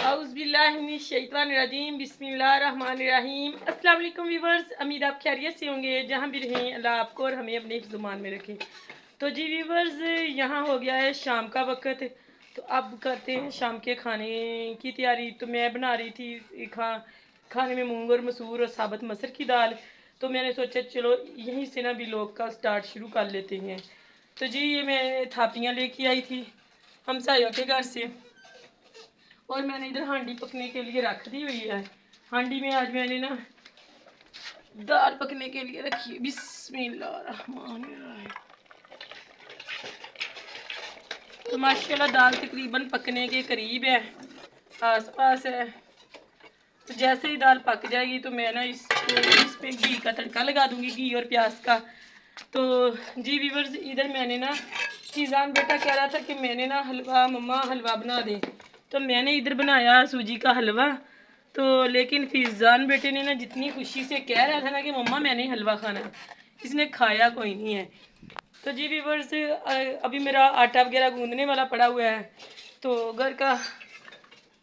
औज़ुबिल्लाहिमिनश्शैतानिर्रजीम बिस्मिल्लाहिर्रहमानिर्रहीम। अस्सलाम वालेकुम व्यूवर्स, उम्मीद आप खैरियत से होंगे। जहाँ भी रहें अल्लाह आपको और हमें अपने ज़ुबान में रखें। तो जी व्यूवर्स, यहाँ हो गया है शाम का वक्त। तो अब करते हैं शाम के खाने की तैयारी। तो मैं बना रही थी खाने में मूंग और मसूर और साबुत मसर की दाल। तो मैंने सोचा चलो यहीं से ना व्लॉग का स्टार्ट शुरू कर लेते हैं। तो जी ये मैं थापियाँ लेके आई थी हमसायों के घर से, और मैंने इधर हांडी पकने के लिए रख दी हुई है। हांडी में आज मैंने ना दाल पकने के लिए रखी है। बिस्मिल्लाहिर्रहमानिर्रहीम। तो माशाल्लाह दाल तकरीबन पकने के करीब है, आसपास है। तो जैसे ही दाल पक जाएगी तो मैं ना इस पे घी का तड़का लगा दूंगी, घी और प्याज का। तो जी व्यूवर्स, इधर मैंने ना फीज़ान बेटा कह रहा था कि मैंने ना हलवा, मम्मा हलवा बना दे। तो मैंने इधर बनाया सूजी का हलवा। तो लेकिन फीज़ान बेटे ने ना जितनी खुशी से कह रहा था ना कि मम्मा मैंने हलवा खाना, इसने खाया कोई नहीं है। तो जी व्यूवर्स, अभी मेरा आटा वगैरह गूंदने वाला पड़ा हुआ है। तो घर का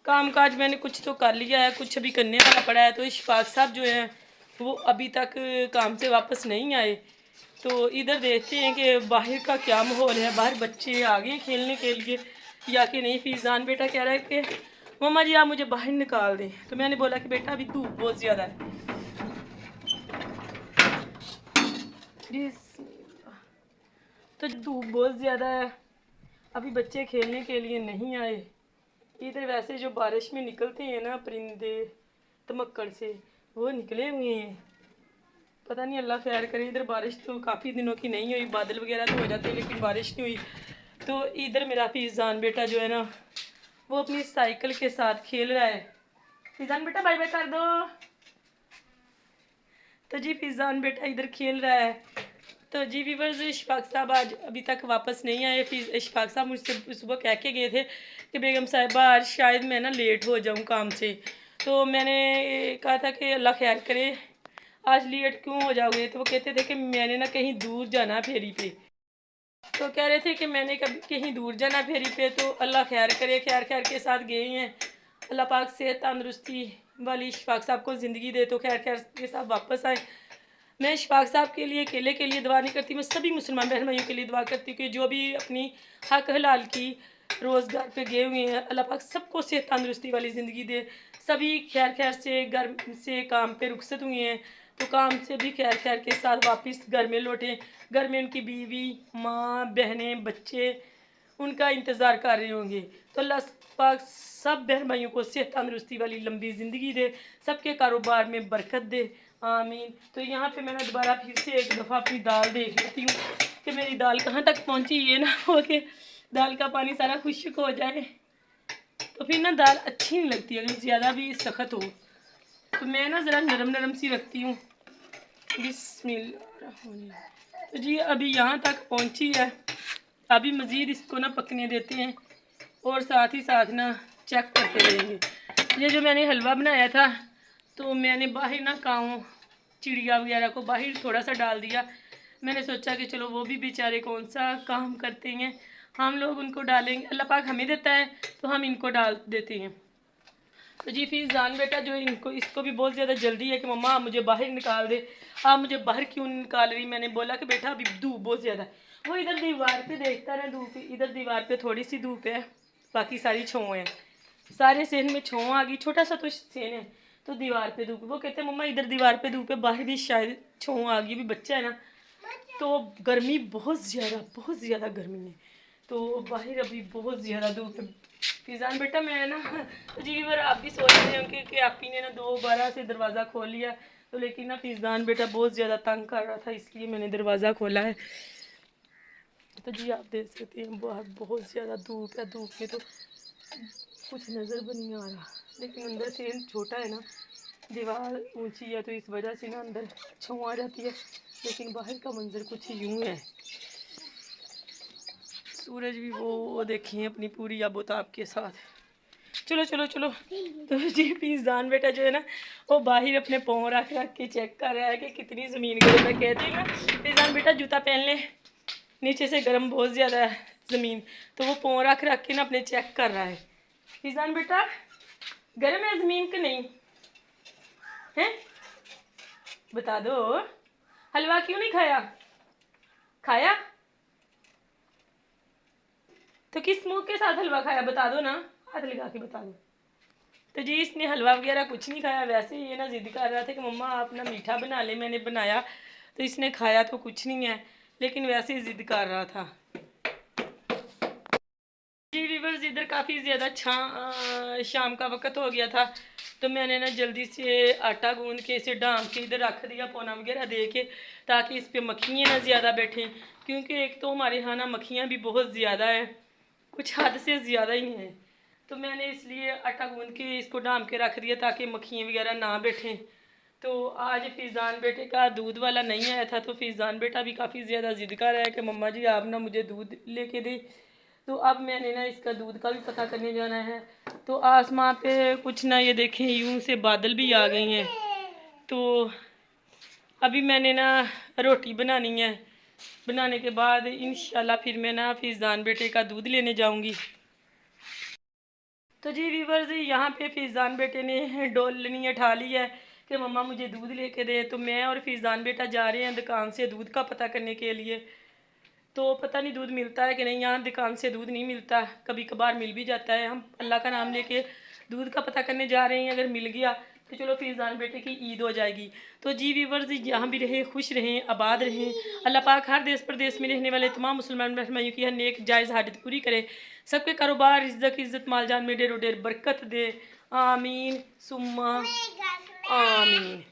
काम काज मैंने कुछ तो कर लिया है, कुछ अभी करने वाला पड़ा है। तो इशफाक साहब जो हैं वो अभी तक काम से वापस नहीं आए। तो इधर देखते हैं कि बाहर का क्या माहौल है, बाहर बच्चे आ गए खेलने के लिए या कि नहीं। फीज़ान बेटा कह रहा है कि मम्मा जी आप मुझे बाहर निकाल दें। तो मैंने बोला कि बेटा अभी धूप बहुत ज़्यादा है। तो धूप बहुत ज़्यादा है, अभी बच्चे खेलने के लिए नहीं आए। इधर वैसे जो बारिश में निकलते हैं ना परिंदे तमक्कड़ से, वो निकले हुए हैं। पता नहीं अल्लाह खैर करे। इधर बारिश तो काफ़ी दिनों की नहीं हुई, बादल वगैरह तो हो जाते हैं लेकिन बारिश नहीं हुई। तो इधर मेरा फीज़ान बेटा जो है ना वो अपनी साइकिल के साथ खेल रहा है। फीज़ान बेटा बाय बाय कर दो। तो जी फीज़ान बेटा इधर खेल रहा है। तो जी व्यूवर्स, इशफाक साहब आज अभी तक वापस नहीं आए। फिर इशफाक साहब मुझसे सुबह कह के गए थे कि बेगम साहिबा आज शायद मैं ना लेट हो जाऊं काम से। तो मैंने कहा था कि अल्लाह खैर करे, आज लेट क्यों हो जाओगे। तो वो कहते थे कि मैंने ना कहीं दूर जाना फेरी पे। तो कह रहे थे कि मैंने कभी कहीं दूर जाना फेरी पे। तो अल्लाह खैर करे, खैर खैर के साथ गए हैं। अल्लाह पाक सेहत तंदरुस्ती वाली इशफाक साहब को ज़िंदगी दे तो खैर खैर के साथ वापस आए। मैं इशफाक साहब के लिए अकेले के लिए दुआ नहीं करती, मैं सभी मुसलमान बहन भाइयों के लिए दुआ करती हूँ कि जो भी अपनी हक हलाल की रोज़गार पे गए हुए हैं, अल्लाह पाक सबको सेहत तंदरुस्ती वाली ज़िंदगी दे। सभी खैर खैर से घर से काम पे रुखसत हुए हैं तो काम से भी खैर खैर के साथ वापस घर में लौटें। घर में उनकी बीवी, माँ, बहनें, बच्चे उनका इंतज़ार कर रहे होंगे। तो अल्लाह पाक सब बहन भाइयों को सेहत तंदरुस्ती वाली लंबी ज़िंदगी दे, सबके कारोबार में बरकत दे, आमीन। तो यहाँ पे मैंने दोबारा फिर से एक दफ़ा अपनी दाल देख लेती हूँ कि मेरी दाल कहाँ तक पहुँची। ये ना हो कि दाल का पानी सारा खुश्क हो जाए तो फिर ना दाल अच्छी नहीं लगती अगर ज़्यादा भी सख्त हो। तो मैं ना ज़रा नरम नरम सी रखती हूँ। बिस्मिल्लाह। तो जी अभी यहाँ तक पहुँची है, अभी मज़ीद इसको ना पकने देते हैं और साथ ही साथ ना चेक करते रहेंगे। ये जो मैंने हलवा बनाया था तो मैंने बाहर ना काऊ चिड़िया वगैरह को बाहर थोड़ा सा डाल दिया। मैंने सोचा कि चलो वो भी बेचारे कौन सा काम करते हैं, हम लोग उनको डालेंगे, अल्लाह पाक हमें देता है तो हम इनको डाल देते हैं। तो जी फीज़ान बेटा जो इसको भी बहुत ज़्यादा जल्दी है कि मम्मा आप मुझे बाहर निकाल दे। आप मुझे बाहर क्यों निकाल रही। मैंने बोला कि बेटा अभी धूप बहुत ज़्यादा है। वो इधर दीवार पे देखता रहे धूप, इधर दीवार पे थोड़ी सी धूप है, बाकी सारी छाँव है। सारे सेन में छाँव आ गई, छोटा सा तो सेन है तो दीवार पे धूप। वो कहते हैं मम्मा इधर दीवार पे धूप है, बाहर भी शायद छाँव आ गई, भी बच्चा है ना तो गर्मी बहुत ज़्यादा गर्मी है। तो बाहर अभी बहुत ज़्यादा धूप है। फीज़ान बेटा मैं ना जी बार आप भी सोच रहे होंगे कि आप ही ने ना दोबारा से दरवाज़ा खोल लिया। तो लेकिन ना फीज़ान बेटा बहुत ज़्यादा तंग कर रहा था इसलिए मैंने दरवाज़ा खोला है। तो जी आप देख सकते हैं बाहर बहुत ज़्यादा धूप है, धूप में तो कुछ नज़र भी नहीं आ रहा। लेकिन अंदर से छोटा है ना, दीवार ऊंची है तो इस वजह से ना अंदर छाँव आ जाती है। लेकिन बाहर का मंजर कुछ यूँ है। सूरज भी वो देखिए अपनी पूरी आबोताब के साथ। चलो चलो चलो। तो जी फीज़ान बेटा जो है ना वो बाहर अपने पाँव रख रख के चेक कर रहा है कि कितनी ज़मीन गर्म है। कहते हैं ना फीज़ान बेटा जूता पहन ले, नीचे से गर्म बहुत ज़्यादा है ज़मीन। तो वो पाँव रख रख के ना अपने चेक कर रहा है। फीज़ान बेटा गर्म है ज़मीन कि नहीं है? बता दो। हलवा क्यों नहीं खाया? खाया तो किस मुंह के साथ हलवा खाया बता दो ना, हाथ लगा के बता दो। तो जी इसने हलवा वगैरह कुछ नहीं खाया, वैसे ये ना ज़िद कर रहा था कि मम्मा आप ना मीठा बना ले, मैंने बनाया तो इसने खाया तो कुछ नहीं है, लेकिन वैसे ही ज़िद कर रहा था। जी व्यूअर्स इधर काफ़ी ज़्यादा शाम का वक्त हो गया था, तो मैंने ना जल्दी से आटा गूंद के इसे डाम के इधर रख दिया पौना वगैरह दे के, ताकि इस पर मक्खियाँ ना ज़्यादा बैठें, क्योंकि एक तो हमारे यहाँ ना मक्खियाँ भी बहुत ज़्यादा है, कुछ हद से ज़्यादा ही हैं। तो मैंने इसलिए आटा गूंद के इसको डाम के रख दिया ताकि मक्खियाँ वगैरह ना बैठें। तो आज फीज़ान बेटे का दूध वाला नहीं आया था, तो फीज़ान बेटा भी काफ़ी ज़्यादा ज़िद कर रहा है कि मम्मा जी आप ना मुझे दूध लेके दे। तो अब मैंने ना इसका दूध का भी पता करने जाना है। तो आसमां पे कुछ ना ये देखें यूं से बादल भी आ गई हैं, तो अभी मैंने ना रोटी बनानी है, बनाने के बाद इंशाल्लाह फिर मैं ना फीज़ान बेटे का दूध लेने जाऊंगी। तो जी व्यूवर्स यहाँ पे फीज़ान बेटे ने डोलनी उठा ली है कि मम्मा मुझे दूध लेके दे, तो मैं और फीज़ान बेटा जा रहे हैं दुकान से दूध का पता करने के लिए। तो पता नहीं दूध मिलता है कि नहीं, यहाँ दुकान से दूध नहीं मिलता, कभी कभार मिल भी जाता है। हम अल्लाह का नाम लेके दूध का पता करने जा रहे हैं, अगर मिल गया तो चलो फीज़ान बेटे की ईद हो जाएगी। तो जी व्यूवर्स यहाँ भी रहें, खुश रहें, आबाद रहें। अल्लाह पाक हर देश प्रदेश में रहने वाले तमाम मुसलमान भाइयों की हर नेक जायज़ हाजत पूरी करे, सबके कारोबार रिज़्क़ इज़्ज़त माल जान में ढेरों ढेर बरकत दे। आमीन सुम्मा आमीन।